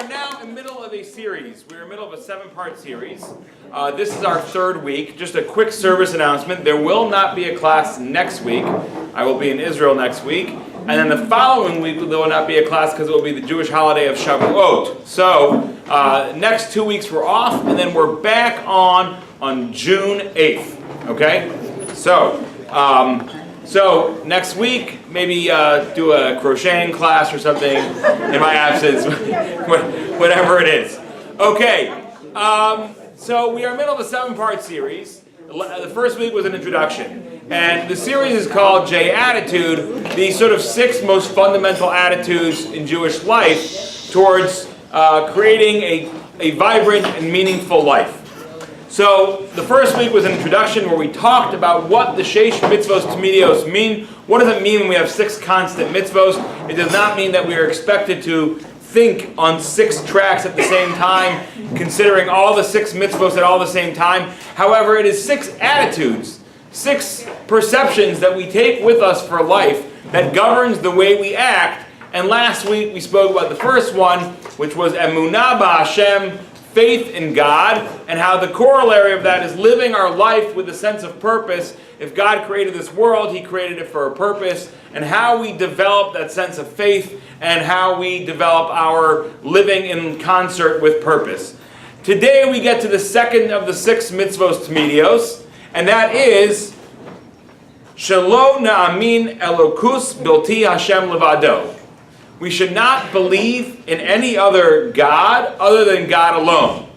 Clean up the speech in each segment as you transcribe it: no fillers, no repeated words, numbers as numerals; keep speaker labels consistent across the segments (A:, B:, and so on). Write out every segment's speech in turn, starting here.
A: are now in the middle of a series. We're in the middle of a 7-part series. This is our 3rd week. Just a quick service announcement. There will not be a class next week. I will be in Israel next week. And then the following week there will not be a class because it will be the Jewish holiday of Shavuot. So next 2 weeks we're off, and then we're back on June 8th. Okay? So next week, maybe do a crocheting class or something in my absence, whatever it is. Okay, so we are in the middle of a 7-part series. The first week was an introduction. And the series is called Jattitude, the sort of 6 most fundamental attitudes in Jewish life towards creating a vibrant and meaningful life. So the first week was an introduction where we talked about what the Sheish Mitzvos Tamidios mean. What does it mean when we have 6 constant mitzvos? It does not mean that we are expected to think on 6 tracks at the same time, considering all the 6 mitzvos at all the same time. However, it is 6 attitudes, 6 perceptions that we take with us for life that governs the way we act. And last week we spoke about the first one, which was Emunah B'Hashem, faith in God, and how the corollary of that is living our life with a sense of purpose. If God created this world, He created it for a purpose, and how we develop that sense of faith and how we develop our living in concert with purpose. Today we get to the second of the 6 mitzvos tamidios, and that is Shelo na'amin elokus bilti Hashem levado. We should not believe in any other God other than God alone.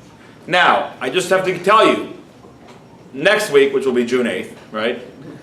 A: Now, I just have to tell you, next week, which will be June 8th, right?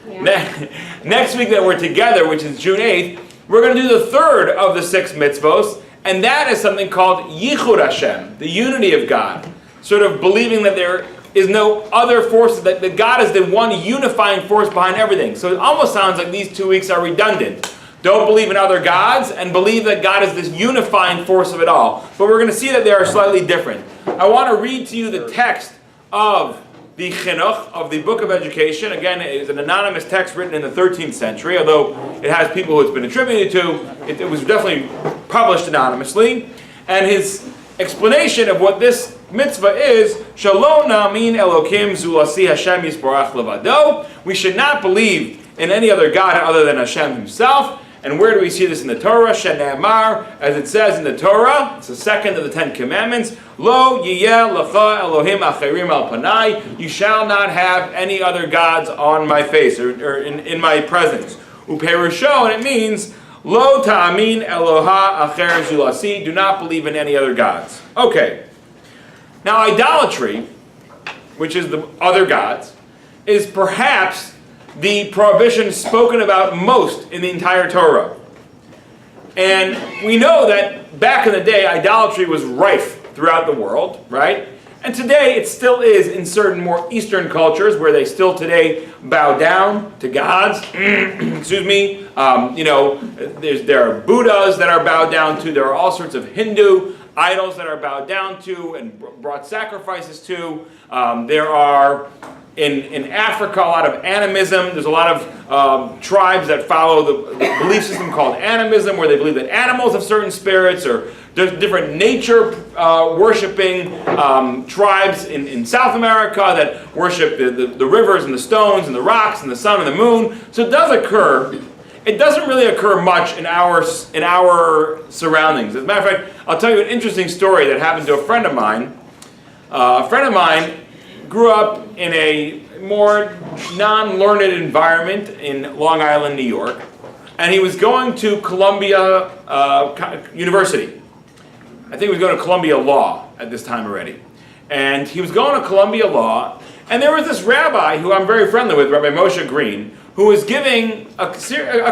A: Yeah. Next week that we're together, which is June 8th, we're going to do the 3rd of the 6 mitzvos, and that is something called Yichud Hashem, the unity of God. Sort of believing that there is no other force, that God is the one unifying force behind everything. So it almost sounds like these 2 weeks are redundant. Don't believe in other gods, and believe that God is this unifying force of it all. But we're going to see that they are slightly different. I want to read to you the text of the Chinuch, of the Book of Education. Again, it is an anonymous text written in the 13th century, although it has people who it's been attributed to. It was definitely published anonymously. And his explanation of what this mitzvah is, Shelo na'amin Elokim zulasi Hashem yisborach levado. We should not believe in any other God other than Hashem Himself. And where do we see this in the Torah? Shene'amar, as it says in the Torah, it's the 2nd of the 10 Commandments. Lo yiyeh lecha Elohim acherim al panai. You shall not have any other gods on my face, or in my presence. Uperusho, and it means Lo ta'amin Eloha acher zulasi. Do not believe in any other gods. Okay. Now idolatry, which is the other gods, is perhaps the prohibition spoken about most in the entire Torah. And we know that back in the day, idolatry was rife throughout the world, right? And today it still is in certain more Eastern cultures where they still today bow down to gods. Excuse me. There are Buddhas that are bowed down to. There are all sorts of Hindu idols that are bowed down to and brought sacrifices to. There are in Africa a lot of animism. There's a lot of tribes that follow the belief system called animism, where they believe that animals have certain spirits, or there's different nature worshipping tribes in South America that worship the rivers and the stones and the rocks and the sun and the moon. So it does occur. It doesn't really occur much in our surroundings. As a matter of fact, I'll tell you an interesting story that happened to a friend of mine. A friend of mine grew up in a more non-learned environment in Long Island, New York, and he was going to Columbia University. I think he was going to Columbia Law at this time already. And he was going to Columbia Law, and there was this rabbi who I'm very friendly with, Rabbi Moshe Green, who was giving a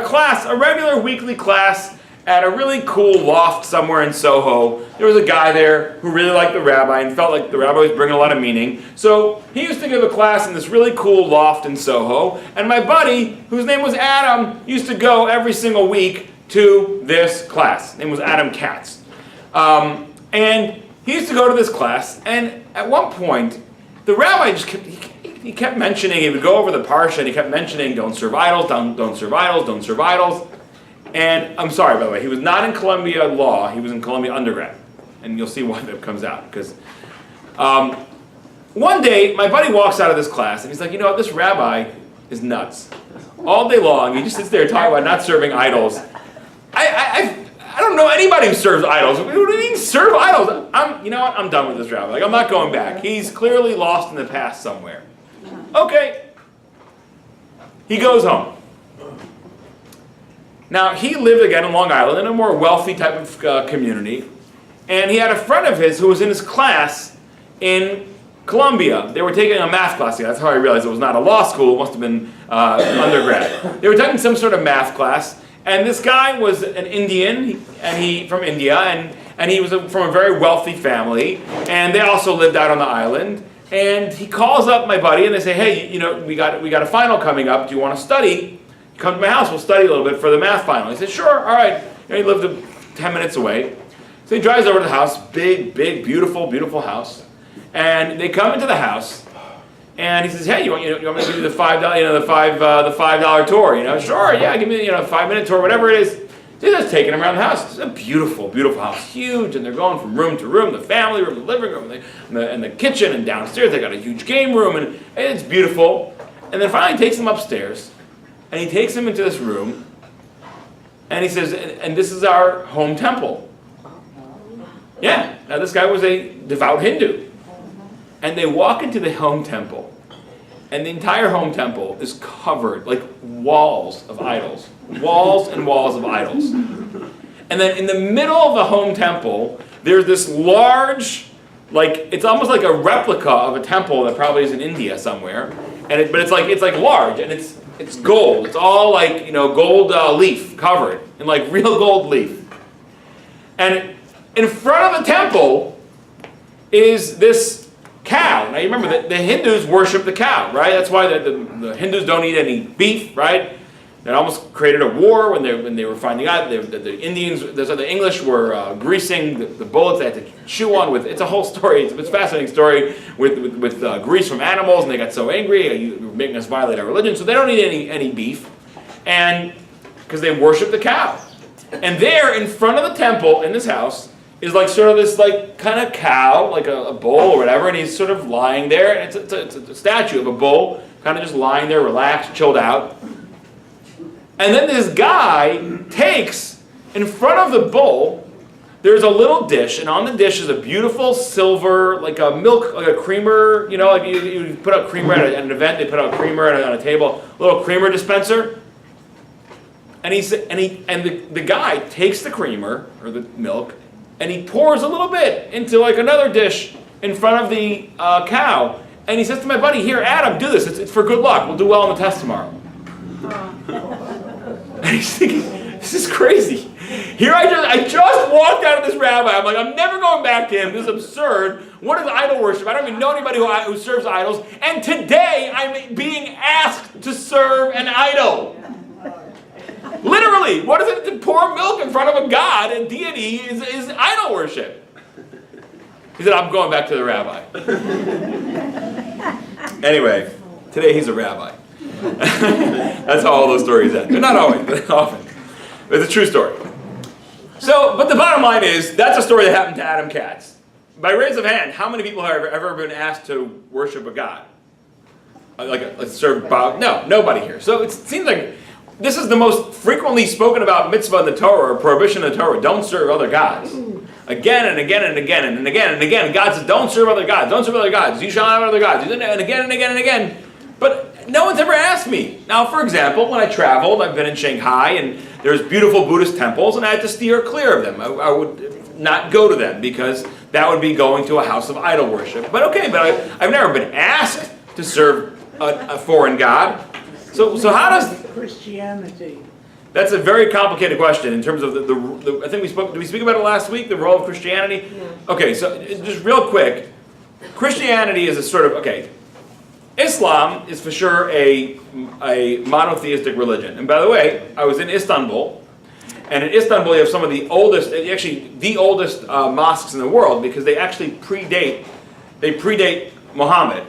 A: class, a regular weekly class at a really cool loft somewhere in Soho. There was a guy there who really liked the rabbi and felt like the rabbi was bringing a lot of meaning. So he used to give a class in this really cool loft in Soho. And my buddy, whose name was Adam, used to go every single week to this class. His name was Adam Katz. And he used to go to this class. And at one point, the rabbi just kept mentioning, he would go over the parsha, and he kept mentioning, don't serve idols, don't serve idols, don't serve idols. And I'm sorry, by the way, he was not in Columbia Law, he was in Columbia Undergrad. and you'll see why that comes out. Because one day, my buddy walks out of this class, and he's like, you know what, this rabbi is nuts. All day long, he just sits there talking about not serving idols. I don't know anybody who serves idols. What do you mean serve idols? You know what, I'm done with this rabbi. Like, I'm not going back. He's clearly lost in the past somewhere. Okay. He goes home. Now, he lived again in Long Island in a more wealthy type of community. And he had a friend of his who was in his class in Columbia. They were taking a math class. Yeah, that's how I realized it was not a law school. It must have been undergrad. They were taking some sort of math class. And this guy was an Indian, from India, and he was from a very wealthy family. And they also lived out on the island. And he calls up my buddy, and they say, hey, you know, we got a final coming up. Do you want to study? You come to my house. We'll study a little bit for the math final. He said, sure, all right. You know, he lived 10 minutes away. So he drives over to the house, big, beautiful, beautiful house. And they come into the house, and he says, hey, you want me to give you the $5 tour? You know, sure, yeah, give me a 5-minute tour, whatever it is. So he's just taking him around the house. It's a beautiful, beautiful house, huge, and they're going from room to room, the family room, the living room, and the kitchen, and downstairs they got a huge game room, and it's beautiful. And then finally he takes him upstairs, and he takes him into this room, and he says, and this is our home temple. Yeah, now this guy was a devout Hindu. And they walk into the home temple, and the entire home temple is covered, like walls of idols. Walls and walls of idols. And then in the middle of the home temple, there's this large, like, it's almost like a replica of a temple that probably is in India somewhere. But it's like large, and it's gold. It's all like, you know, gold leaf covered, in like real gold leaf. And in front of the temple is this cow. Now you remember that the Hindus worship the cow, right? That's why the Hindus don't eat any beef, right? It almost created a war when they were finding out that the Indians, the English were greasing the bullets they had to chew on with. It's a whole story. It's a fascinating story with grease from animals, and they got so angry, you're making us violate our religion. So they don't eat any beef, and because they worship the cow. And there in front of the temple in this house is like sort of this like kind of cow, like a bull or whatever, and he's sort of lying there. And it's a statue of a bull, kind of just lying there, relaxed, chilled out. And then this guy takes, in front of the bull, there's a little dish, and on the dish is a beautiful silver, like a milk, like a creamer, you know, like you put out creamer at an event, they put out creamer on a table, a little creamer dispenser. And the guy takes the creamer, or the milk, and he pours a little bit into like another dish in front of the cow. And he says to my buddy, here, Adam, do this. It's for good luck. We'll do well on the test tomorrow. And he's thinking, this is crazy. Here I just walked out of this rabbi. I'm like, I'm never going back to him. This is absurd. What is idol worship? I don't even know anybody who serves idols. And today I'm being asked to serve an idol. Literally, what is it to pour milk in front of a god and deity is idol worship? He said, I'm going back to the rabbi. Anyway, today he's a rabbi. That's how all those stories end. They're not always, but often. But it's a true story. So, but the bottom line is, that's a story that happened to Adam Katz. By raise of hand, how many people have ever been asked to worship a god? Like serve Bob? No, nobody here. So it seems like this is the most frequently spoken about mitzvah in the Torah, or prohibition in the Torah. Don't serve other gods. Again and again and again and again and again. God says, don't serve other gods. Don't serve other gods. You shall not have other gods. And again and again and again. But no one's ever asked me. Now, for example, when I traveled, I've been in Shanghai, and there's beautiful Buddhist temples, and I had to steer clear of them. I would not go to them, because that would be going to a house of idol worship. But okay, but I've never been asked to serve a foreign god. So how does
B: Christianity?
A: That's a very complicated question in terms of the I think did we speak about it last week, the role of Christianity?
B: Yeah.
A: Okay, so just real quick, Christianity is a sort of, okay, Islam is for sure a monotheistic religion. And by the way, I was in Istanbul, and in Istanbul you have some of the oldest, actually the oldest mosques in the world, because they actually predate Muhammad.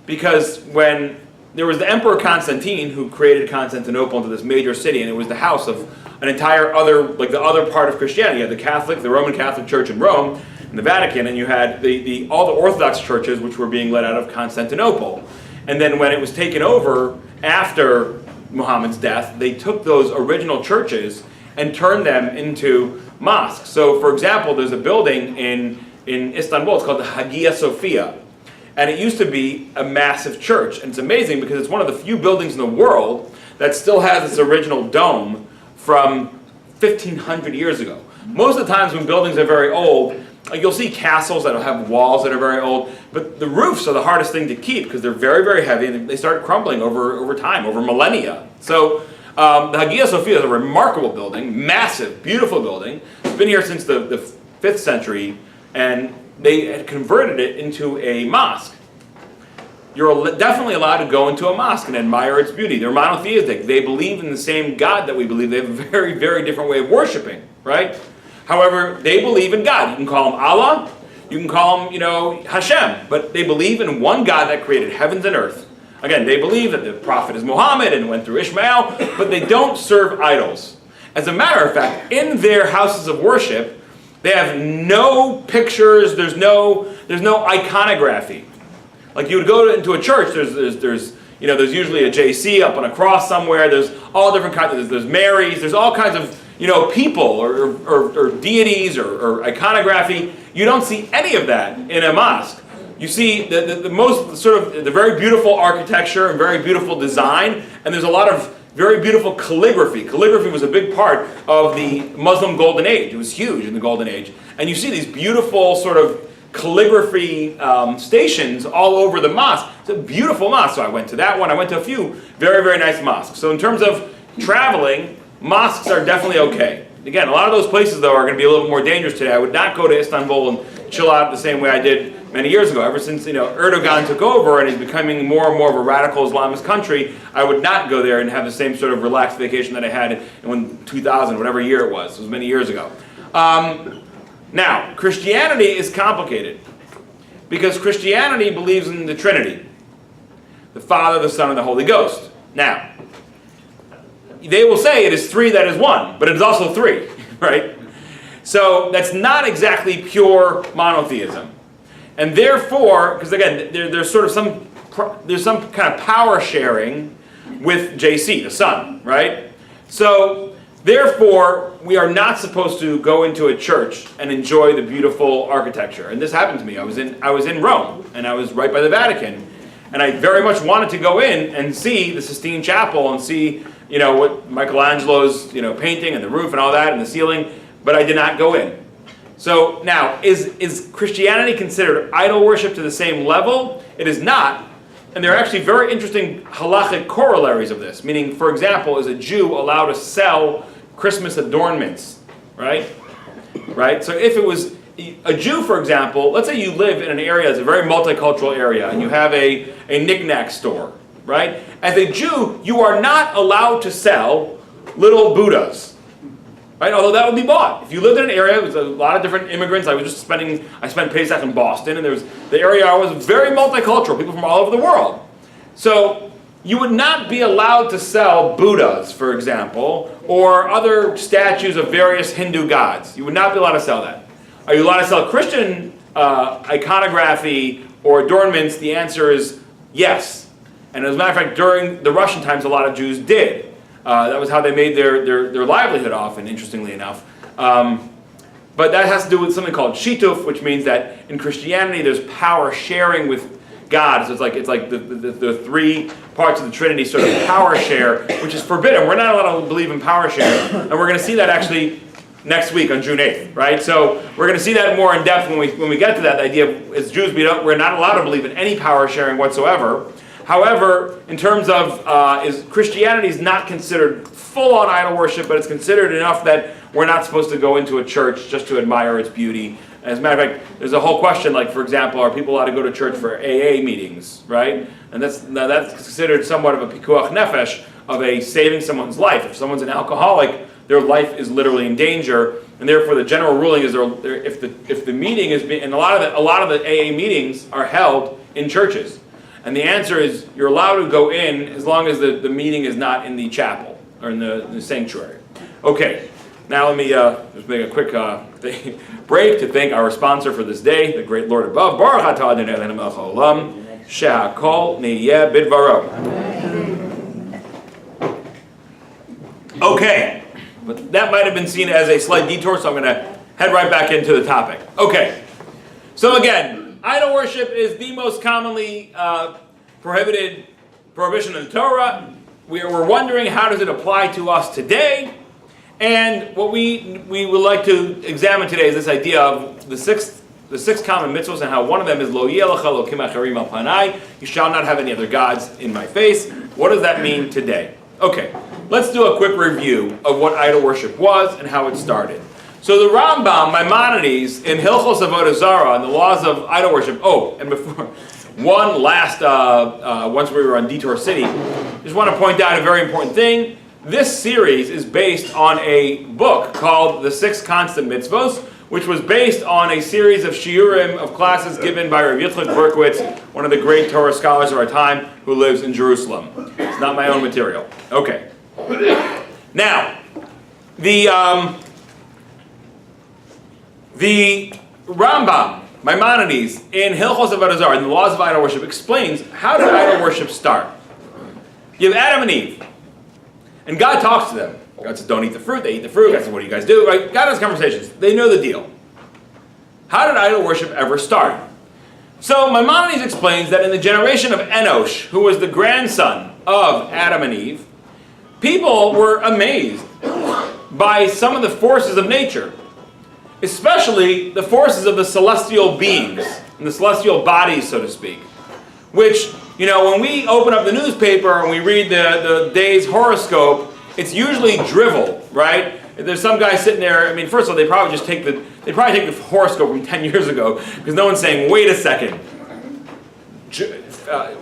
A: Because when there was the Emperor Constantine who created Constantinople into this major city, and it was the house of an entire other, like the other part of Christianity. You had the Roman Catholic Church in Rome. in the Vatican, and you had all the Orthodox churches which were being led out of Constantinople. And then when it was taken over after Muhammad's death, they took those original churches and turned them into mosques. So, for example, there's a building in Istanbul, it's called the Hagia Sophia. And it used to be a massive church. And it's amazing because it's one of the few buildings in the world that still has its original dome from 1,500 years ago. Most of the times when buildings are very old, like you'll see castles that have walls that are very old, but the roofs are the hardest thing to keep because they're very, very heavy and they start crumbling over time, over millennia. So the Hagia Sophia is a remarkable building, massive, beautiful building. It's been here since the 5th century, and they had converted it into a mosque. You're definitely allowed to go into a mosque and admire its beauty. They're monotheistic. They believe in the same God that we believe. They have a very, very different way of worshiping, right? However, they believe in God. You can call him Allah, you can call him, Hashem, but they believe in one God that created heavens and earth. Again, they believe that the prophet is Muhammad and went through Ishmael, but they don't serve idols. As a matter of fact, in their houses of worship, they have no pictures, there's no iconography. Like you would go into a church, there's usually a JC up on a cross somewhere, there's all different kinds, there's Marys, there's all kinds of people or deities or iconography. You don't see any of that in a mosque. You see the most sort of the very beautiful architecture and very beautiful design, and there's a lot of very beautiful calligraphy. Calligraphy was a big part of the Muslim Golden Age. It was huge in the Golden Age. And you see these beautiful sort of calligraphy stations all over the mosque. It's a beautiful mosque. So I went to that one. I went to a few very, very nice mosques. So in terms of traveling, mosques are definitely okay. Again, a lot of those places, though, are going to be a little more dangerous today. I would not go to Istanbul and chill out the same way I did many years ago. Ever since Erdogan took over and is becoming more and more of a radical Islamist country, I would not go there and have the same sort of relaxed vacation that I had in 2000, whatever year it was. It was many years ago. Now, Christianity is complicated because Christianity believes in the Trinity, the Father, the Son, and the Holy Ghost. Now, they will say it is three that is one, but it is also three, right? So that's not exactly pure monotheism. And therefore, because again, there's some kind of power sharing with JC, the Son, right? So therefore, we are not supposed to go into a church and enjoy the beautiful architecture. And this happened to me. I was in Rome, and I was right by the Vatican, and I very much wanted to go in and see the Sistine Chapel and see what Michelangelo's painting and the roof and all that and the ceiling, but I did not go in. So now, is Christianity considered idol worship to the same level? It is not. And there are actually very interesting halachic corollaries of this. Meaning, for example, is a Jew allowed to sell Christmas adornments? Right? So if it was a Jew, for example, let's say you live in an area that's a very multicultural area, and you have a knick-knack store, right? As a Jew, you are not allowed to sell little Buddhas. Right? Although that would be bought. If you lived in an area, there was a lot of different immigrants. I spent Pesach in Boston, and the area I was very multicultural, people from all over the world. So you would not be allowed to sell Buddhas, for example, or other statues of various Hindu gods. You would not be allowed to sell that. Are you allowed to sell Christian iconography or adornments? The answer is yes. And as a matter of fact, during the Russian times, a lot of Jews did. That was how they made their livelihood often, interestingly enough. But that has to do with something called shituf, which means that in Christianity there's power sharing with God. So it's like the three parts of the Trinity sort of power share, which is forbidden. We're not allowed to believe in power share. And we're going to see that actually next week on June 8th, right? So we're going to see that more in depth when we get to that. The idea of, as Jews, we're not allowed to believe in any power sharing whatsoever. However, in terms of Christianity is not considered full-on idol worship, but it's considered enough that we're not supposed to go into a church just to admire its beauty. As a matter of fact, there's a whole question, like, for example, are people allowed to go to church for AA meetings, right? And that's considered somewhat of a pikuach nefesh, of a saving someone's life. If someone's an alcoholic, their life is literally in danger, and therefore the general ruling is if the meeting is being, and a lot of the AA meetings are held in churches. And the answer is you're allowed to go in as long as the meeting is not in the chapel or in the sanctuary. Okay, Now let me just make a quick break to thank our sponsor for this day, the great Lord above. Baruch atah Adonai Eloheinu melech haolam, she'hakol niyeh bidvaro. Okay, but that might have been seen as a slight detour, so I'm going to head right back into the topic. Okay, so again, idol worship is the most commonly prohibition in the Torah. We're wondering, how does it apply to us today? And what we would like to examine today is this idea of the six common mitzvahs, and how one of them is lo yeh lecha elokim acharim al panai. You shall not have any other gods in my face. What does that mean today? Okay, let's do a quick review of what idol worship was and how it started. So the Rambam, Maimonides, in Hilchos Avodah Zarah, and the laws of idol worship. Oh, and before one last, once we were on Detour City, just want to point out a very important thing. This series is based on a book called The Six Constant Mitzvos, which was based on a series of shiurim, of classes given by Rabbi Berkowitz, one of the great Torah scholars of our time, who lives in Jerusalem. It's not my own material. Okay. Now, the Rambam, Maimonides, in Hilchos Avodah Zarah, in the laws of idol worship, explains how did idol worship start. You have Adam and Eve, and God talks to them. God says, don't eat the fruit. They eat the fruit. God says, what do you guys do? Right? God has conversations. They know the deal. How did idol worship ever start? So Maimonides explains that in the generation of Enosh, who was the grandson of Adam and Eve, people were amazed by some of the forces of nature, especially the forces of the celestial beings, and the celestial bodies, so to speak, which, you know, when we open up the newspaper and we read the day's horoscope, it's usually drivel, right? If there's some guy sitting there, I mean, first of all, they probably take the horoscope from 10 years ago, because no one's saying, wait a second,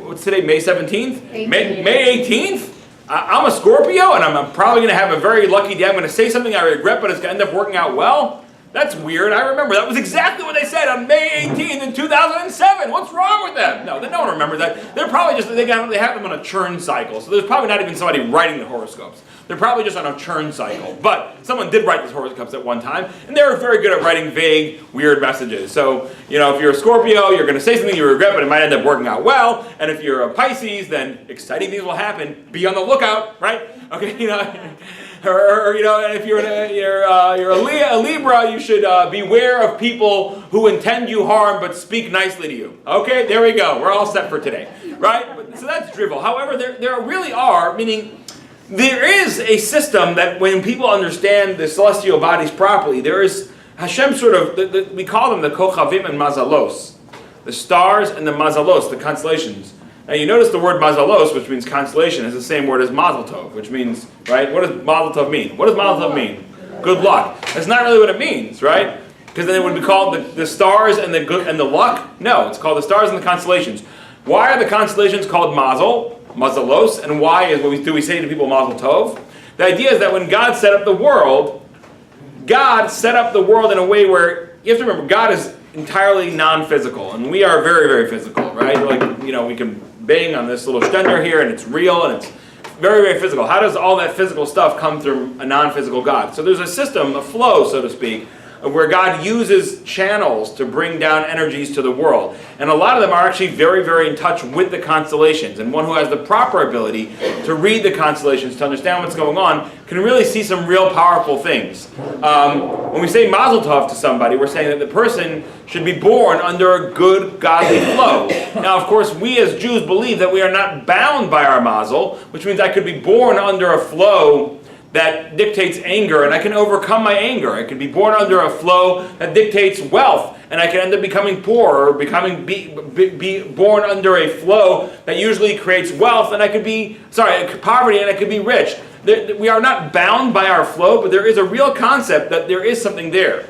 A: what's today, May 17th? May 18th? I'm a Scorpio, and I'm probably going to have a very lucky day. I'm going to say something I regret, but it's going to end up working out well? That's weird. I remember that was exactly what they said on May 18th in 2007. What's wrong with them? No one remembers that. They're probably just, they have them on a churn cycle. So there's probably not even somebody writing the horoscopes. They're probably just on a churn cycle. But someone did write these horoscopes at one time, and they were very good at writing vague, weird messages. So, you know, if you're a Scorpio, you're going to say something you regret, but it might end up working out well. And if you're a Pisces, then exciting things will happen. Be on the lookout, right? Okay, you know. Or you know, and if you're a Libra, you should beware of people who intend you harm but speak nicely to you. Okay, there we go. We're all set for today, right? So that's drivel. However, there really are, meaning there is a system that when people understand the celestial bodies properly, there is Hashem sort of, we call them the Kochavim and Mazalos, the stars and the Mazalos, the constellations. Now you notice the word mazalos, which means constellation, is the same word as mazel tov, which means, right? What does mazel tov mean? What does mazel tov mean? Good luck. That's not really what it means, right? Because then it would be called the stars and the good and the luck. No, it's called the stars and the constellations. Why are the constellations called mazalos, and why do we say to people mazel tov? The idea is that when God set up the world in a way where, you have to remember, God is entirely non-physical, and we are very, very physical, right? Like, you know, we can bang on this little stender here, and it's real, and it's very, very physical. How does all that physical stuff come through a non-physical God? So there's a system, a flow, so to speak, of where God uses channels to bring down energies to the world. And a lot of them are actually very, very in touch with the constellations. And one who has the proper ability to read the constellations, to understand what's going on, can really see some real powerful things. When we say mazel tov to somebody, we're saying that the person should be born under a good, godly flow. Now, of course, we as Jews believe that we are not bound by our mazel, which means I could be born under a flow that dictates anger, and I can overcome my anger. I can be born under a flow that dictates wealth, and I can end up becoming poor, or be born under a flow that usually creates wealth, and I could be, poverty, and I could be rich. We are not bound by our flow, but there is a real concept that there is something there.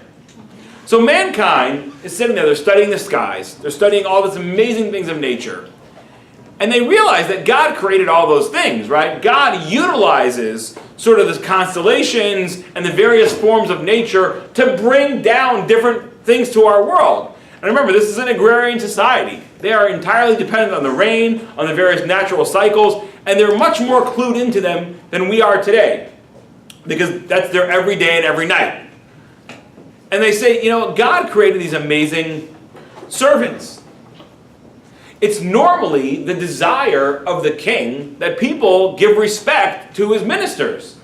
A: So mankind is sitting there, they're studying the skies, they're studying all these amazing things of nature. And they realize that God created all those things, right? God utilizes sort of the constellations and the various forms of nature to bring down different things to our world. And remember, this is an agrarian society. They are entirely dependent on the rain, on the various natural cycles, and they're much more clued into them than we are today. because that's their every day and every night. And they say, God created these amazing servants. It's normally the desire of the king that people give respect to his ministers,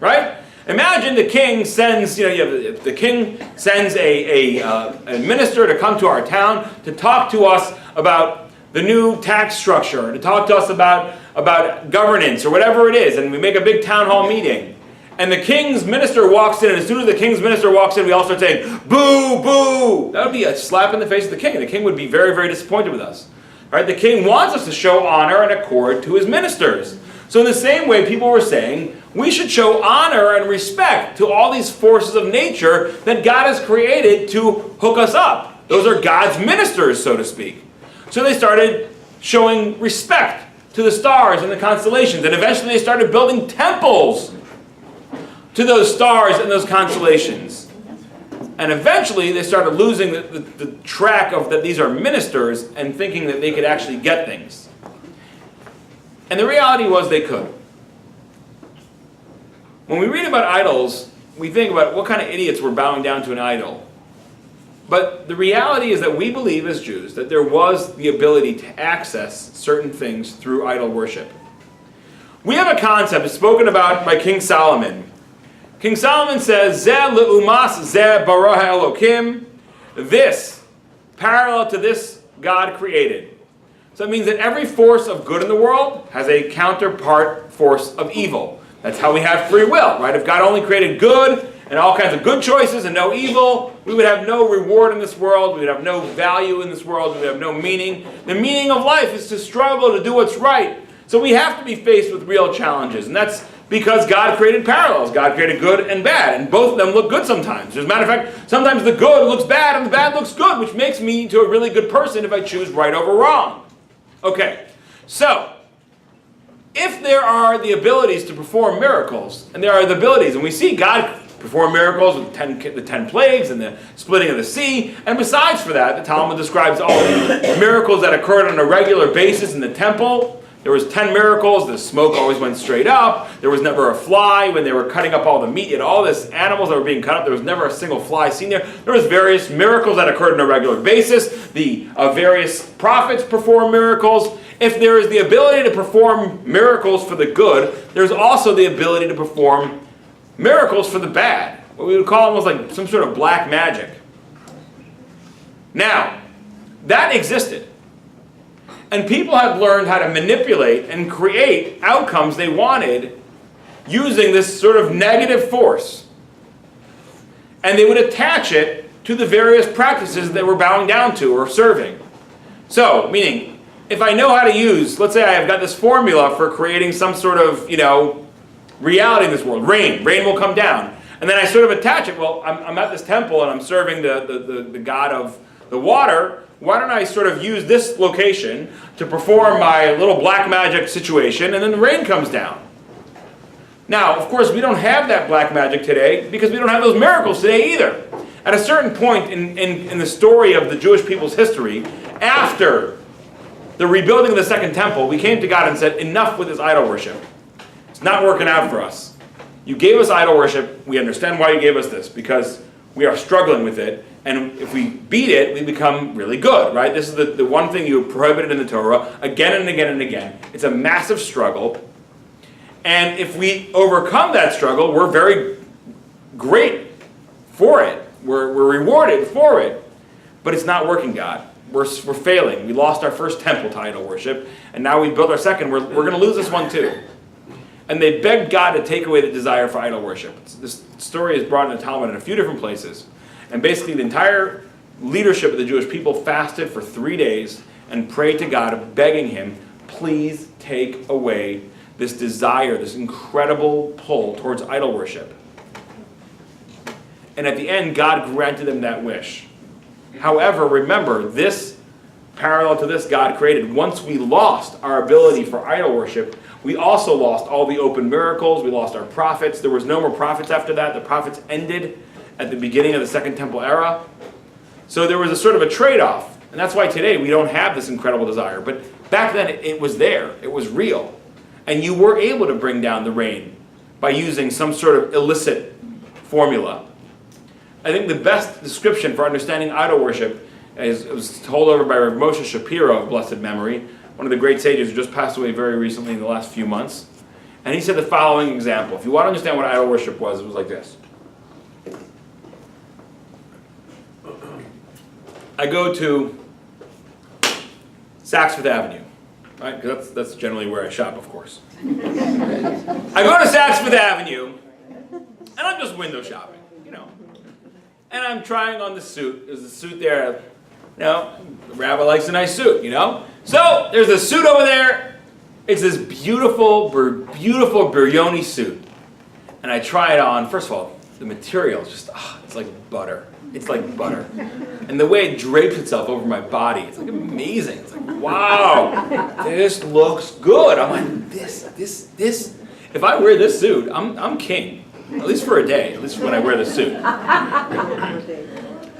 A: right? Imagine the king sends, the king sends a minister to come to our town to talk to us about the new tax structure, to talk to us about governance or whatever it is, and we make a big town hall meeting. And the king's minister walks in, and as soon as the king's minister walks in, we all start saying, boo, boo! That would be a slap in the face of the king. The king would be very, very disappointed with us. Right? The king wants us to show honor and accord to his ministers. So in the same way, people were saying, we should show honor and respect to all these forces of nature that God has created to hook us up. Those are God's ministers, so to speak. So they started showing respect to the stars and the constellations, and eventually they started building temples to those stars and those constellations. And eventually they started losing the track of that these are ministers and thinking that they could actually get things. And the reality was they could. When we read about idols, we think about what kind of idiots were bowing down to an idol. But the reality is that we believe as Jews that there was the ability to access certain things through idol worship. We have a concept spoken about by King Solomon. King Solomon says, Zeh le'umas zeh bara Elokim. This, parallel to this, God created. So it means that every force of good in the world has a counterpart force of evil. That's how we have free will, right? If God only created good and all kinds of good choices and no evil, we would have no reward in this world, we would have no value in this world, we would have no meaning. The meaning of life is to struggle to do what's right. So we have to be faced with real challenges, and that's because God created parallels. God created good and bad, and both of them look good sometimes. As a matter of fact, sometimes the good looks bad and the bad looks good, which makes me into a really good person if I choose right over wrong. Okay, so if there are the abilities to perform miracles, and there are the abilities, and we see God perform miracles with the 10 plagues and the splitting of the sea, and besides for that, the Talmud describes all the miracles that occurred on a regular basis in the temple. There was 10 miracles. The smoke always went straight up. There was never a fly when they were cutting up all the meat. You had all these animals that were being cut up. There was never a single fly seen there. There was various miracles that occurred on a regular basis. The various prophets performed miracles. If there is the ability to perform miracles for the good, there's also the ability to perform miracles for the bad. What we would call almost like some sort of black magic. Now, that existed. And people had learned how to manipulate and create outcomes they wanted using this sort of negative force. And they would attach it to the various practices they were bowing down to or serving. So, meaning, if I know how to use, let's say I've got this formula for creating some sort of, reality in this world. Rain will come down. And then I sort of attach it. Well, I'm at this temple and I'm serving the god of the water. Why don't I sort of use this location to perform my little black magic situation, and then the rain comes down. Now, of course, we don't have that black magic today because we don't have those miracles today either. At a certain point in the story of the Jewish people's history, after the rebuilding of the second temple, we came to God and said, enough with this idol worship. It's not working out for us. You gave us idol worship. We understand why you gave us this, because we are struggling with it. And if we beat it, we become really good, right? This is the one thing you prohibited in the Torah again and again and again. It's a massive struggle. And if we overcome that struggle, we're very great for it. We're rewarded for it. But it's not working, God. We're failing. We lost our first temple to idol worship, and now we built our second. We're going to lose this one too. And they begged God to take away the desire for idol worship. This story is brought in the Talmud in a few different places. And basically the entire leadership of the Jewish people fasted for 3 days and prayed to God, begging him, please take away this desire, this incredible pull towards idol worship. And at the end, God granted them that wish. However, remember, this, parallel to this, God created. Once we lost our ability for idol worship, we also lost all the open miracles. We lost our prophets. There was no more prophets after that. The prophets ended at the beginning of the Second Temple era. So there was a sort of a trade-off. And that's why today we don't have this incredible desire. But back then it was there. It was real. And you were able to bring down the rain by using some sort of illicit formula. I think the best description for understanding idol worship is, it was told over by Rav Moshe Shapiro of blessed memory, one of the great sages who just passed away very recently in the last few months. And he said the following example. If you want to understand what idol worship was, it was like this. I go to Saks Fifth Avenue, right? Because that's generally where I shop, of course. I go to Saks Fifth Avenue, and I'm just window shopping, you know. And I'm trying on the suit. There's a suit there. You know, the rabbi likes a nice suit, you know. So there's a suit over there. It's this beautiful, beautiful Biryoni suit. And I try it on. First of all, the material is just, it's like butter. It's like butter. And the way it drapes itself over my body, it's like amazing. It's like, wow, this looks good. I'm like, this. If I wear this suit, I'm king. At least for a day, at least when I wear the suit.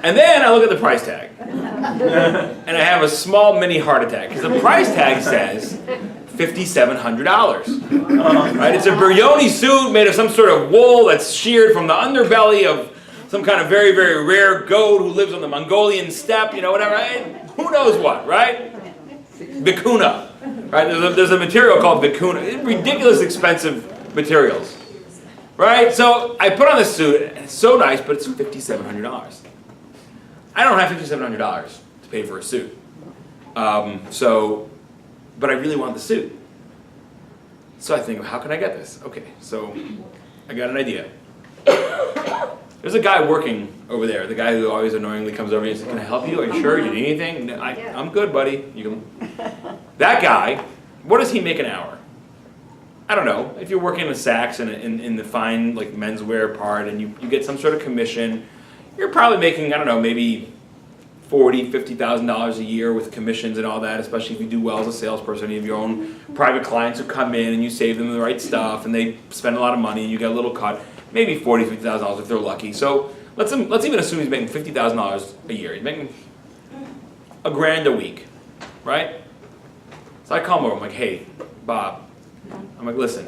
A: And then I look at the price tag. And I have a small mini heart attack. Because the price tag says $5,700. Right? It's a Biryoni suit made of some sort of wool that's sheared from the underbelly of some kind of very, very rare goat who lives on the Mongolian steppe, you know, whatever. Right? Who knows what, right? Vicuna. Right? There's a material called Vicuna. Ridiculous expensive materials. Right? So I put on this suit, and it's so nice, but it's $5,700. I don't have $5,700 to pay for a suit. But I really want the suit. So I think, how can I get this? Okay, so I got an idea. There's a guy working over there, the guy who always annoyingly comes over and says, can I help you? Are you sure? You need anything? No, I'm good, buddy. That guy, what does he make an hour? I don't know. If you're working in Saks in the fine like menswear part and you get some sort of commission, you're probably making, I don't know, maybe $40,000, $50,000 a year with commissions and all that, especially if you do well as a salesperson. You have your own private clients who come in and you save them the right stuff and they spend a lot of money and you get a little cut. Maybe $40,000, $50,000 if they're lucky. So let's even assume he's making $50,000 a year. He's making $1,000 a week, right? So I call him over. I'm like, hey, Bob. I'm like, listen,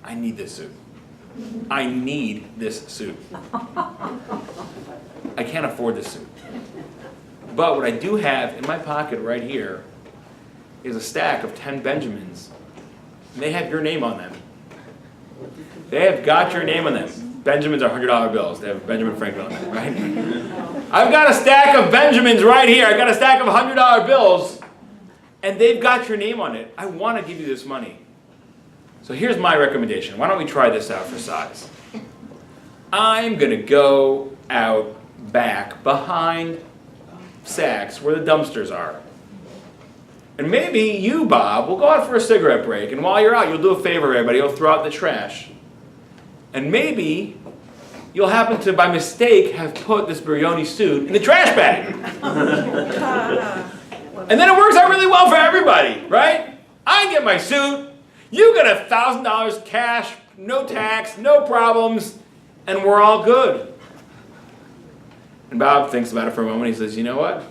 A: I need this suit. I need this suit. I can't afford this suit. But what I do have in my pocket right here is a stack of 10 Benjamins. And they have your name on them. They have got your name on them. Benjamins are $100 bills. They have Benjamin Franklin on them, right? I've got a stack of Benjamins right here. I've got a stack of $100 bills. And they've got your name on it. I want to give you this money. So here's my recommendation. Why don't we try this out for size? I'm going to go out back behind Saks where the dumpsters are. And maybe you, Bob, will go out for a cigarette break. And while you're out, you'll do a favor, everybody. You'll throw out the trash. And maybe you'll happen to, by mistake, have put this Biryoni suit in the trash bag. And then it works out really well for everybody, right? I get my suit. You get $1,000 cash, no tax, no problems, and we're all good. And Bob thinks about it for a moment. He says, you know what?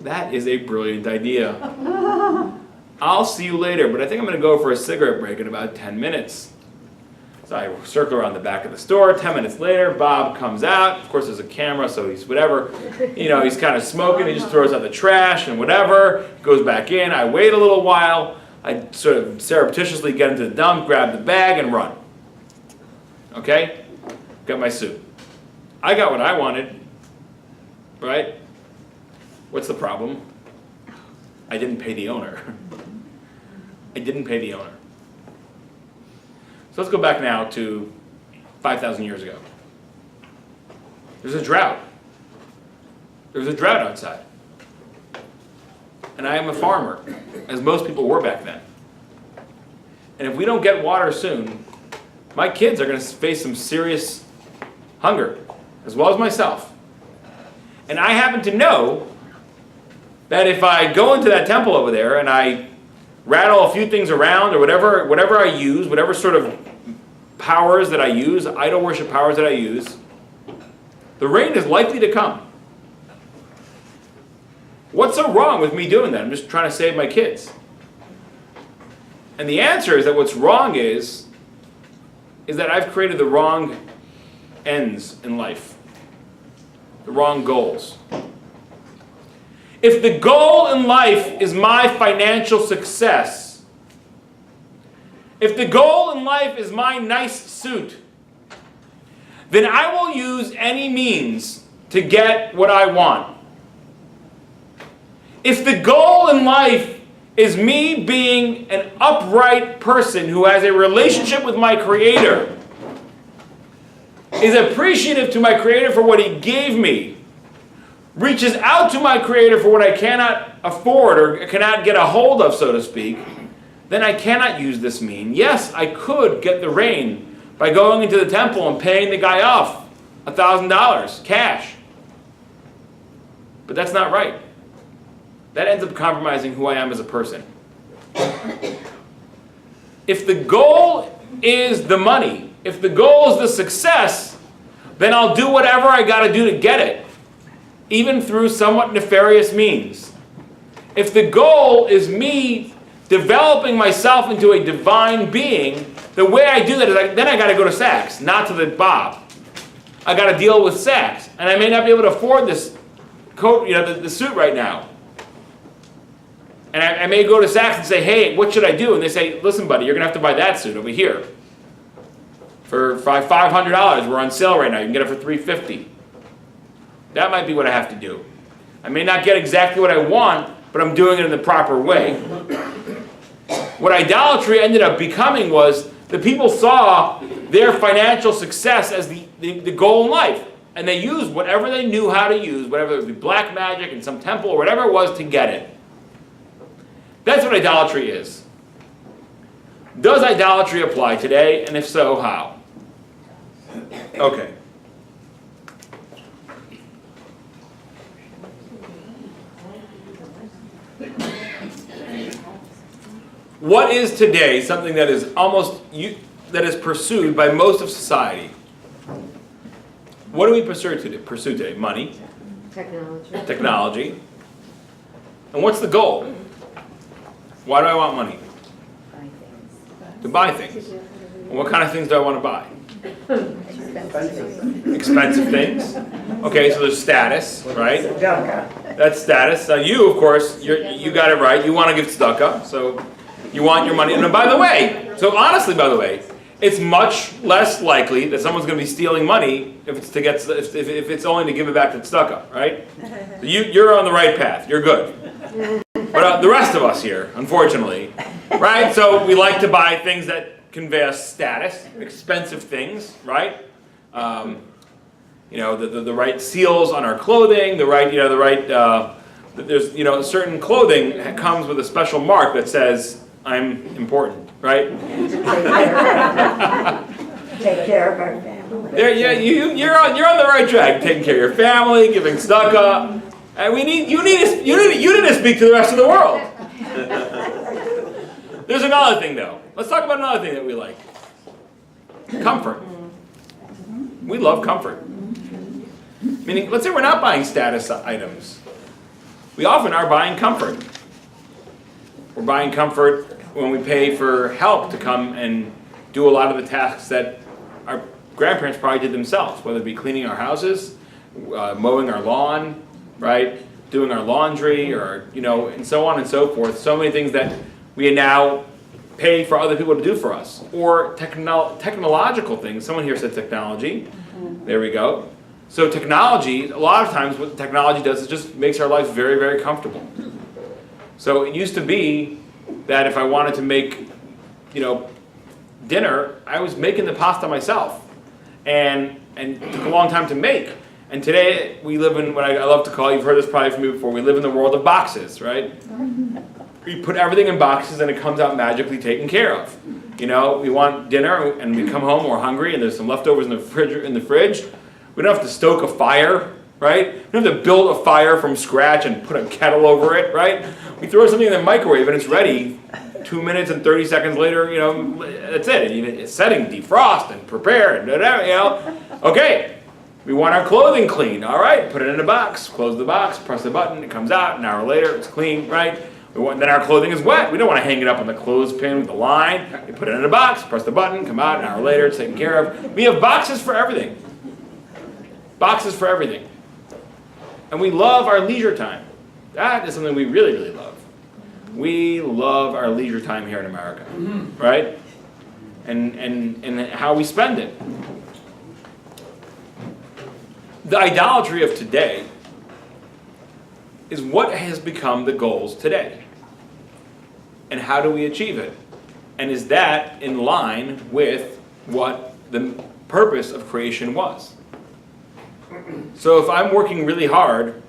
A: That is a brilliant idea. I'll see you later, but I think I'm going to go for a cigarette break in about 10 minutes. So I circle around the back of the store. 10 minutes later, Bob comes out. Of course, there's a camera, so he's whatever. You know, he's kind of smoking. He just throws out the trash and whatever. Goes back in. I wait a little while. I sort of surreptitiously get into the dump, grab the bag, and run. Okay? Got my suit. I got what I wanted. Right? What's the problem? I didn't pay the owner. I didn't pay the owner. So let's go back now to 5,000 years ago. There's a drought. There's a drought outside. And I am a farmer, as most people were back then. And if we don't get water soon, my kids are going to face some serious hunger, as well as myself. And I happen to know that if I go into that temple over there and I rattle a few things around or whatever I use, whatever sort of powers that I use, idol worship powers that I use, the rain is likely to come. What's so wrong with me doing that? I'm just trying to save my kids. And the answer is that what's wrong is is that I've created the wrong ends in life, the wrong goals. If the goal in life is my financial success, if the goal in life is my nice suit, then I will use any means to get what I want. If the goal in life is me being an upright person who has a relationship with my Creator, is appreciative to my Creator for what He gave me, reaches out to my Creator for what I cannot afford or cannot get a hold of, so to speak, then I cannot use this mean. Yes, I could get the rain by going into the temple and paying the guy off $1,000 cash. But that's not right. That ends up compromising who I am as a person. If the goal is the money, if the goal is the success, then I'll do whatever I got to do to get it, even through somewhat nefarious means. If the goal is me developing myself into a divine being, the way I do that is then I got to go to Saks, not to the Bob. I got to deal with Saks, and I may not be able to afford this coat, the suit right now. And I may go to Saks and say, hey, what should I do? And they say, listen, buddy, you're going to have to buy that suit over here. For $500, we're on sale right now. You can get it for $350. That might be what I have to do. I may not get exactly what I want, but I'm doing it in the proper way. What idolatry ended up becoming was the people saw their financial success as the goal in life. And they used whatever they knew how to use, whatever it would be black magic in some temple or whatever it was to get it. That's what idolatry is. Does idolatry apply today? And if so, how? Okay. What is today something that is that is pursued by most of society? What do we pursue today? Money. Technology. And what's the goal? Why do I want money? To buy things. And what kind of things do I want to buy? Expensive things. Okay, so there's status, right? That's status. Now you, of course, you got it right. You want to give tzedakah, so you want your money. And by the way, it's much less likely that someone's going to be stealing money if it's only to give it back to tzedakah, right? So you're on the right path. You're good. But the rest of us here, unfortunately, right? So we like to buy things that convey us status, expensive things, right? The right seals on our clothing, there's certain clothing that comes with a special mark that says I'm important, right?
B: Take care of our family.
A: You're on the right track. Taking care of your family, giving tzedakah. And you need to speak to the rest of the world. There's another thing, though. Let's talk about another thing that we like. Comfort. We love comfort. Meaning, let's say we're not buying status items. We often are buying comfort. We're buying comfort when we pay for help to come and do a lot of the tasks that our grandparents probably did themselves, whether it be cleaning our houses, mowing our lawn, right? Doing our laundry, or and so on and so forth. So many things that we now pay for other people to do for us, or technological things. Someone here said technology. There we go. So technology, a lot of times, what technology does is just makes our life very, very comfortable. So it used to be that if I wanted to make, dinner, I was making the pasta myself, and it took a long time to make. And today, we live in what I love to call, you've heard this probably from me before, we live in the world of boxes, right? We put everything in boxes and it comes out magically taken care of. We want dinner and we come home, we're hungry, and there's some leftovers in the fridge. We don't have to stoke a fire, right? We don't have to build a fire from scratch and put a kettle over it, right? We throw something in the microwave and it's ready. 2 minutes and 30 seconds later, that's it. It's setting, defrost and prepare, and Okay. We want our clothing clean. All right, put it in a box, close the box, press the button, it comes out. An hour later, it's clean, right? Then our clothing is wet. We don't want to hang it up on the clothespin with the line. We put it in a box, press the button, come out an hour later, it's taken care of. We have boxes for everything. Boxes for everything. And we love our leisure time. That is something we really, really love. We love our leisure time here in America, right? And how we spend it. The idolatry of today is what has become the goals today. And how do we achieve it? And is that in line with what the purpose of creation was? So if I'm working really hard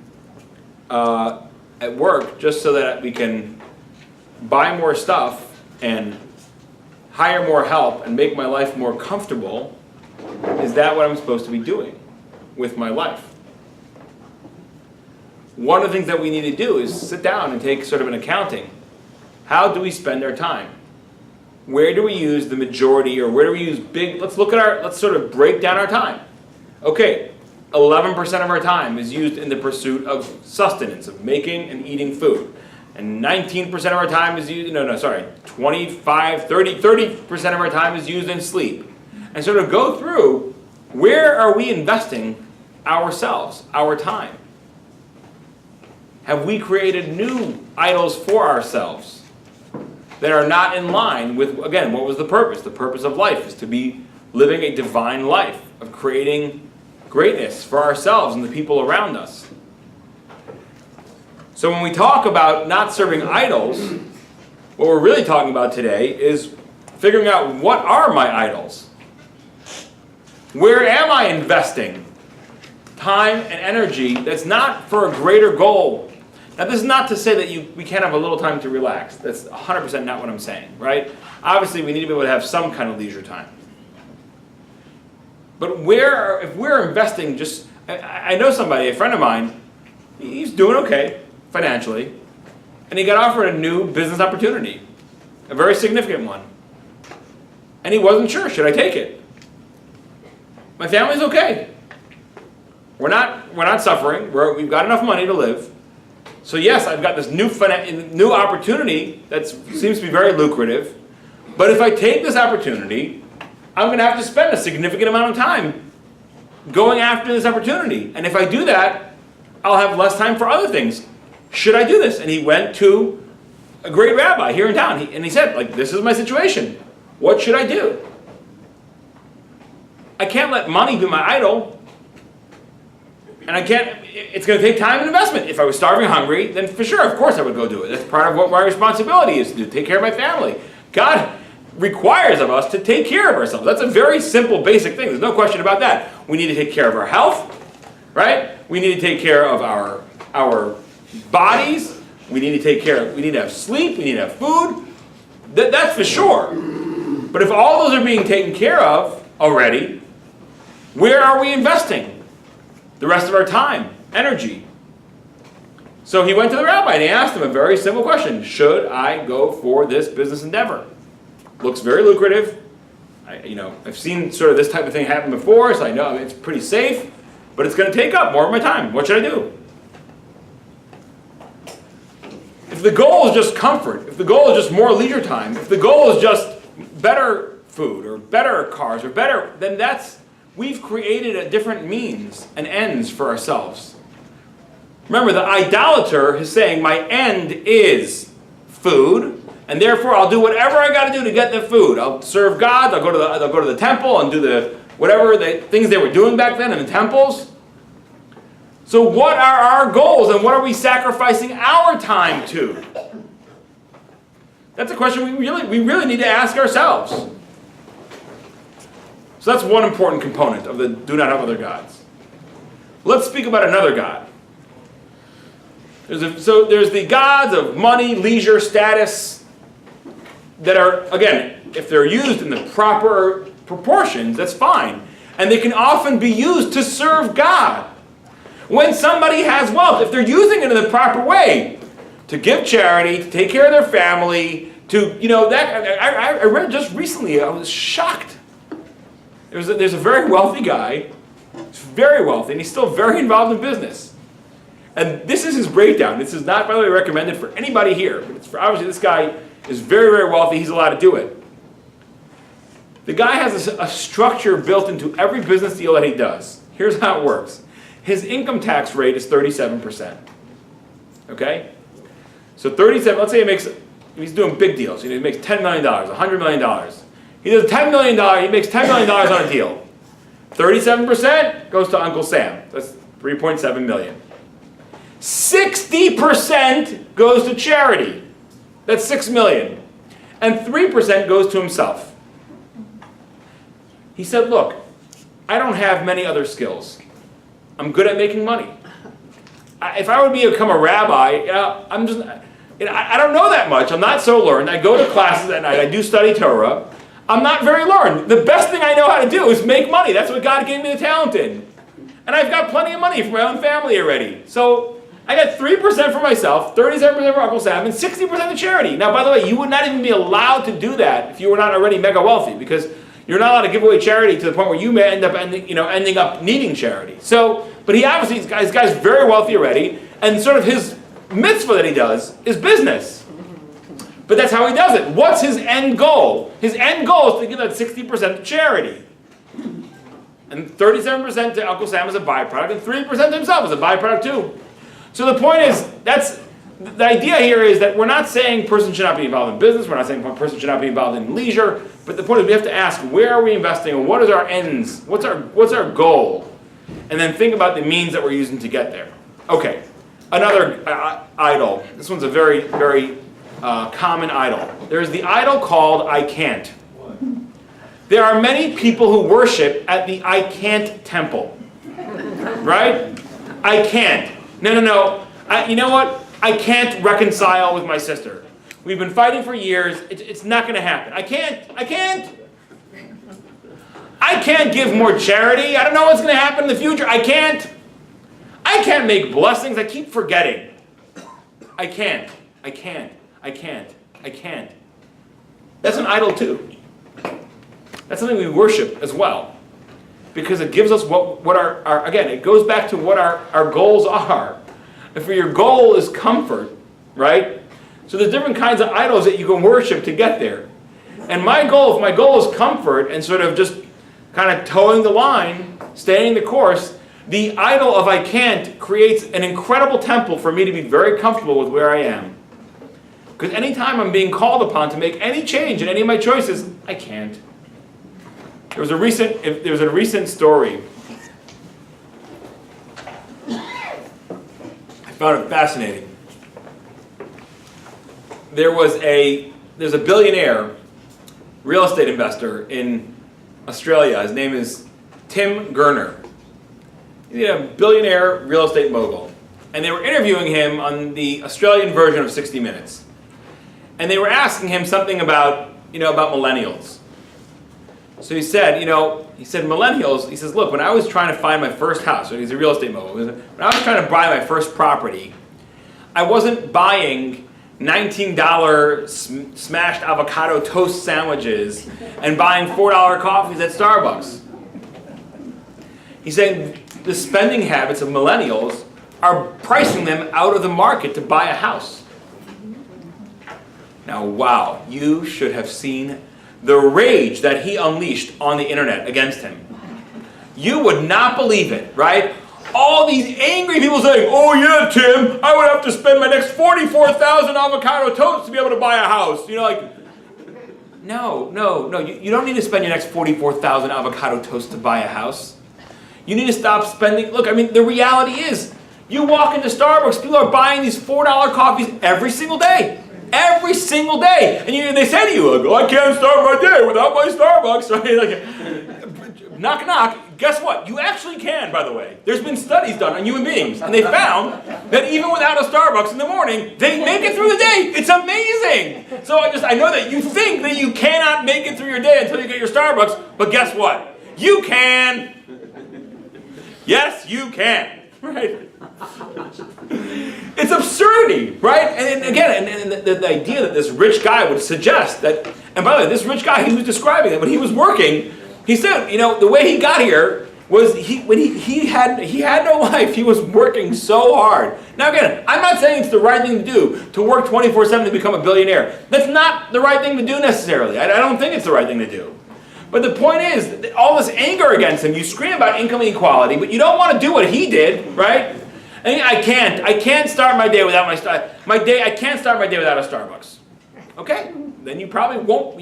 A: at work just so that we can buy more stuff and hire more help and make my life more comfortable, is that what I'm supposed to be doing with my life? One of the things that we need to do is sit down and take sort of an accounting. How do we spend our time? Where do we use the majority, or where do we use big, let's sort of break down our time. Okay, 11% of our time is used in the pursuit of sustenance, of making and eating food. And 19% of our time is used, 30% of our time is used in sleep. And sort of go through, where are we investing ourselves, our time? Have we created new idols for ourselves that are not in line with, again, what was the purpose? The purpose of life is to be living a divine life, of creating greatness for ourselves and the people around us. So when we talk about not serving idols, what we're really talking about today is figuring out, what are my idols? Where am I investing time and energy that's not for a greater goal? Now, this is not to say that we can't have a little time to relax. That's 100% not what I'm saying, right? Obviously, we need to be able to have some kind of leisure time. But if we're investing I know somebody, a friend of mine, he's doing okay financially, and he got offered a new business opportunity, a very significant one. And he wasn't sure, should I take it? My family's okay. We're not suffering. We've got enough money to live. So yes, I've got this new opportunity that seems to be very lucrative. But if I take this opportunity, I'm going to have to spend a significant amount of time going after this opportunity. And if I do that, I'll have less time for other things. Should I do this? And he went to a great rabbi here in town. And he said, this is my situation. What should I do? I can't let money be my idol. And it's going to take time and investment. If I was starving and hungry, then for sure, of course I would go do it. That's part of what my responsibility is to do, take care of my family. God requires of us to take care of ourselves. That's a very simple, basic thing. There's no question about that. We need to take care of our health, right? We need to take care of our bodies. We need to have sleep. We need to have food. That's for sure. But if all those are being taken care of already, where are we investing the rest of our time, energy? So he went to the rabbi and he asked him a very simple question. Should I go for this business endeavor? Looks very lucrative. I've seen sort of this type of thing happen before, so I know it's pretty safe, but it's going to take up more of my time. What should I do? If the goal is just comfort, if the goal is just more leisure time, if the goal is just better food or better cars or better, then we've created a different means and ends for ourselves. Remember, the idolater is saying, my end is food, and therefore I'll do whatever I got to do to get the food. I'll serve God. I'll go to the temple and do the things they were doing back then in the temples. So what are our goals, and what are we sacrificing our time to? That's a question we really need to ask ourselves. So that's one important component of the do not have other gods. Let's speak about another god. There's the gods of money, leisure, status that are, again, if they're used in the proper proportions, that's fine. And they can often be used to serve God. When somebody has wealth, if they're using it in the proper way, to give charity, to take care of their family, I read just recently, I was shocked. There's a very wealthy guy, he's very wealthy, and he's still very involved in business. And this is his breakdown. This is not, by the way, recommended for anybody here. But it's for, obviously, this guy is very, very wealthy. He's allowed to do it. The guy has a structure built into every business deal that he does. Here's how it works. His income tax rate is 37%. Okay? So 37, let's say he's doing big deals. He makes $10 million, $100 million. He does $10 million, he makes $10 million on a deal. 37% goes to Uncle Sam. That's $3.7 million. 60% goes to charity. That's $6 million. And 3% goes to himself. He said, look, I don't have many other skills. I'm good at making money. If I would become a rabbi, I don't know that much. I'm not so learned. I go to classes at night. I do study Torah. I'm not very learned. The best thing I know how to do is make money. That's what God gave me the talent in. And I've got plenty of money for my own family already. So I got 3% for myself, 37% for Uncle Sam, and 60% to charity. Now, by the way, you would not even be allowed to do that if you were not already mega wealthy, because you're not allowed to give away charity to the point where you may end up ending up needing charity. So, but he obviously, this guy's very wealthy already, and sort of his mitzvah that he does is business. But that's how he does it. What's his end goal? His end goal is to give that 60% to charity. And 37% to Uncle Sam as a byproduct, and 3% to himself as a byproduct too. So the point is, the idea here is that we're not saying a person should not be involved in business, we're not saying a person should not be involved in leisure, but the point is we have to ask, where are we investing, and what is our ends? What's our goal? And then think about the means that we're using to get there. Okay, another idol. This one's a very, very common idol. There's the idol called I can't. There are many people who worship at the I can't temple. Right? I can't. No. You know what? I can't reconcile with my sister. We've been fighting for years. It's not going to happen. I can't. I can't give more charity. I don't know what's going to happen in the future. I can't make blessings. I keep forgetting. I can't. That's an idol too. That's something we worship as well. Because it gives us what our again, it goes back to what our goals are. If your goal is comfort, right? So there's different kinds of idols that you can worship to get there. And if my goal is comfort and sort of just kind of towing the line, staying the course, the idol of I can't creates an incredible temple for me to be very comfortable with where I am. Because anytime I'm being called upon to make any change in any of my choices, I can't. There was a recent story. I found it fascinating. There's a billionaire real estate investor in Australia. His name is Tim Gurner. He's a billionaire real estate mogul. And they were interviewing him on the Australian version of 60 Minutes. And they were asking him something about millennials. So he said millennials, he says, look, when I was trying to find my first house, so he's a real estate mogul, when I was trying to buy my first property, I wasn't buying $19 smashed avocado toast sandwiches and buying $4 coffees at Starbucks. He's saying the spending habits of millennials are pricing them out of the market to buy a house. Now, wow, you should have seen the rage that he unleashed on the internet against him. You would not believe it, right? All these angry people saying, oh yeah, Tim, I would have to spend my next 44,000 avocado toast to be able to buy a house. No, you don't need to spend your next 44,000 avocado toast to buy a house. You need to stop spending. Look, the reality is, you walk into Starbucks, people are buying these $4 coffees every single day. Every single day. And they say to you, I can't start my day without my Starbucks. Right? Knock, knock. Guess what? You actually can, by the way. There's been studies done on human beings, and they found that even without a Starbucks in the morning, they make it through the day. It's amazing. So I know that you think that you cannot make it through your day until you get your Starbucks, but guess what? You can. Yes, you can. Right? It's absurdity, right? And again, the idea that this rich guy would suggest that, and by the way, this rich guy, he was describing that when he was working, he said, the way he got here was when he had no life. He was working so hard. Now again, I'm not saying it's the right thing to do to work 24/7 to become a billionaire. That's not the right thing to do necessarily. I don't think it's the right thing to do. But the point is, that all this anger against him, you scream about income inequality, but you don't want to do what he did, right? And I can't start my day without I can't start my day without a Starbucks. Okay? Then you probably won't.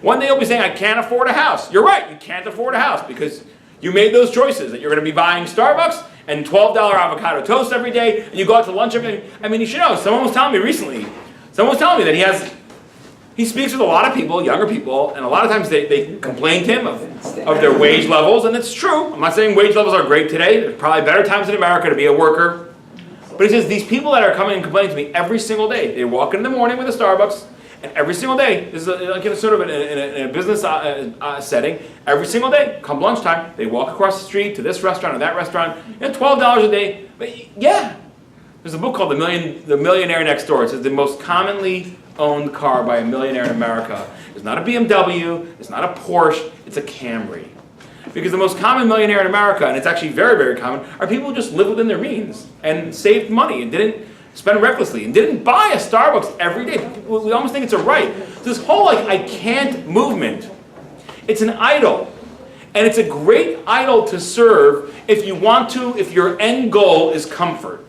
A: One day you'll be saying, I can't afford a house. You're right, you can't afford a house because you made those choices that you're going to be buying Starbucks and $12 avocado toast every day, and you go out to lunch every day. I mean, you should know, someone was telling me recently, that he speaks with a lot of people, younger people, and a lot of times they complain to him of their wage levels, and it's true. I'm not saying wage levels are great today. There's probably better times in America to be a worker. But he says, these people that are coming and complaining to me every single day, they walk in the morning with a Starbucks, and every single day, this is like in a business setting, every single day, come lunchtime, they walk across the street to this restaurant or that restaurant, $12 a day. But yeah, there's a book called The Millionaire Next Door. It says the most commonly owned car by a millionaire in America is not a BMW, it's not a Porsche, it's a Camry. Because the most common millionaire in America, and it's actually very, very common, are people who just live within their means and saved money and didn't spend recklessly and didn't buy a Starbucks every day. We almost think it's a right. This whole I can't movement, it's an idol. And it's a great idol to serve if your end goal is comfort.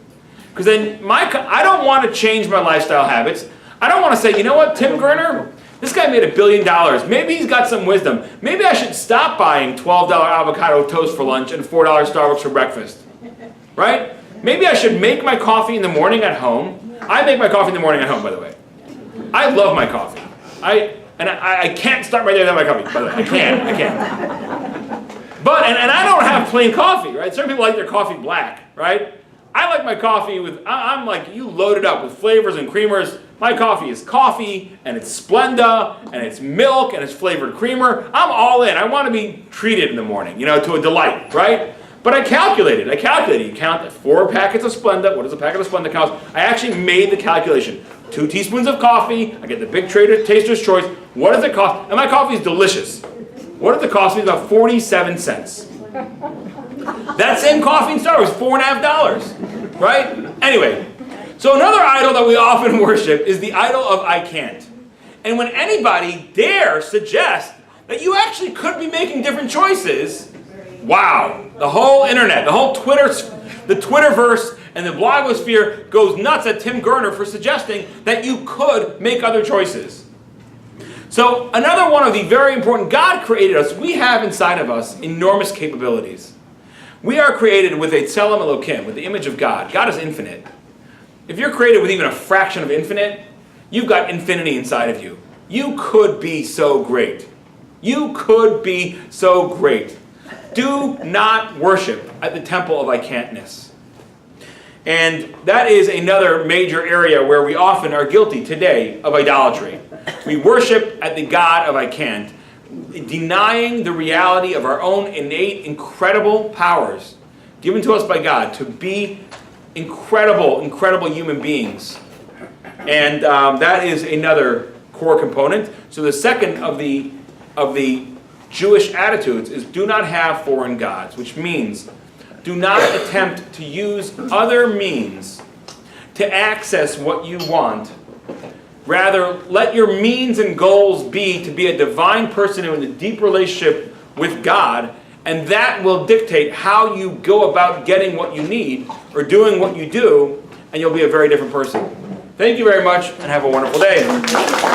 A: Because then I don't want to change my lifestyle habits. I don't want to say, you know what, Tim Gurner, this guy made $1 billion. Maybe he's got some wisdom. Maybe I should stop buying $12 avocado toast for lunch and $4 Starbucks for breakfast. Right? Maybe I should make my coffee in the morning at home. I make my coffee in the morning at home, by the way. I love my coffee. I can't start my day without my coffee, by the way. I can't. But, and I don't have plain coffee, right? Certain people like their coffee black, right? I like my coffee I'm like, you load it up with flavors and creamers. My coffee is coffee, and it's Splenda, and it's milk, and it's flavored creamer. I'm all in. I want to be treated in the morning, to a delight, right? But I calculated. You count 4 packets of Splenda. What does a packet of Splenda cost? I actually made the calculation. 2 teaspoons of coffee. I get the big Taster's Choice. What does it cost? And my coffee is delicious. What does it cost me? About 47 cents. That same coffee in Starbucks, $4.50, right? Anyway, so another idol that we often worship is the idol of I can't. And when anybody dare suggest that you actually could be making different choices, wow, the whole internet, the Twitterverse and the blogosphere goes nuts at Tim Gurner for suggesting that you could make other choices. So another one of the very important, God created us. We have inside of us enormous capabilities. We are created with a tselem Elokim, with the image of God. God is infinite. If you're created with even a fraction of infinite, you've got infinity inside of you. You could be so great. You could be so great. Do not worship at the temple of I can'tness. And that is another major area where we often are guilty today of idolatry. We worship at the God of I can't, denying the reality of our own innate, incredible powers given to us by God to be incredible, incredible human beings. And that is another core component. So the second of the Jewish attitudes is do not have foreign gods, which means do not attempt to use other means to access what you want. Rather, let your means and goals be to be a divine person in a deep relationship with God, and that will dictate how you go about getting what you need or doing what you do, and you'll be a very different person. Thank you very much, and have a wonderful day.